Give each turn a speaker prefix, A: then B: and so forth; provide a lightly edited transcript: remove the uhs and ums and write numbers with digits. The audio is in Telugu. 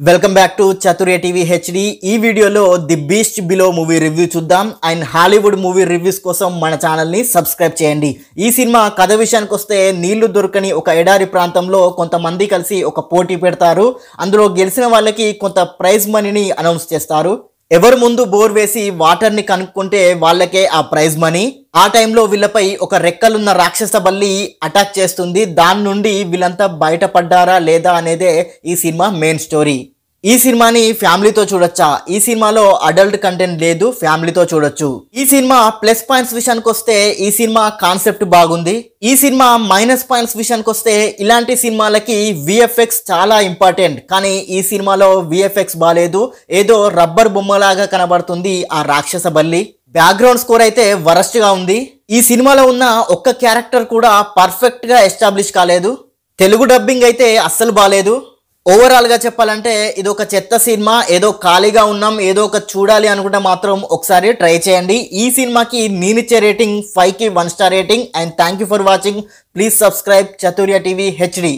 A: Welcome back to చతుర్య TV HD. ఈ వీడియోలో the beast below movie review చూద్దాం. అండ్ హాలీవుడ్ మూవీ రివ్యూస్ కోసం మన ఛానల్ని సబ్స్క్రైబ్ చేయండి. ఈ సినిమా కథ విషయానికి వస్తే, నీళ్లు దొరకని ఒక ఎడారి ప్రాంతంలో కొంతమంది కలిసి ఒక పోటీ పెడతారు. అందులో గెలిచిన వాళ్ళకి కొంత ప్రైజ్ మనీని అనౌన్స్ చేస్తారు. ఎవరు ముందు బోర్ వేసి వాటర్ని కనుక్కుంటే వాళ్ళకే ఆ ప్రైజ్ మనీ. ఆ టైంలో వీళ్ళపై ఒక రెక్కలున్న రాక్షస బల్లి అటాక్ చేస్తుంది. దాని నుండి వీళ్ళంతా బయటపడ్డారా లేదా అనేదే ఈ సినిమా మెయిన్ స్టోరీ. ఈ సినిమాని ఫ్యామిలీతో చూడొచ్చా? ఈ సినిమాలో అడల్ట్ కంటెంట్ లేదు, ఫ్యామిలీతో చూడొచ్చు. ఈ సినిమా ప్లస్ పాయింట్స్ విషయానికి వస్తే, ఈ సినిమా కాన్సెప్ట్ బాగుంది. ఈ సినిమా మైనస్ పాయింట్స్ విషయానికి వస్తే, ఇలాంటి సినిమాలకి విఎఫ్ఎక్స్ చాలా ఇంపార్టెంట్. కానీ ఈ సినిమాలో విఎఫ్ఎక్స్ బాలేదు. ఏదో రబ్బర్ బొమ్మలాగా కనబడుతుంది ఆ రాక్షస బల్లి. బ్యాక్గ్రౌండ్ స్కోర్ అయితే వరస్ట్ గా ఉంది. ఈ సినిమాలో ఉన్న ఒక్క క్యారెక్టర్ కూడా పర్ఫెక్ట్ గా ఎస్టాబ్లిష్ కాలేదు. తెలుగు డబ్బింగ్ అయితే అస్సలు బాలేదు. ఓవరాల్ గా చెప్పాలంటే ఇది ఒక చెత్త సినిమా. ఏదో ఖాళీగా ఉన్నాం, ఏదో ఒక చూడాలి అనుకుంటే మాత్రం ఒకసారి ట్రై చేయండి. ఈ సినిమాకి నేనిచ్చే రేటింగ్ 5కి 1 star rating. And thank you for watching. Please subscribe చతుర్య TV HD.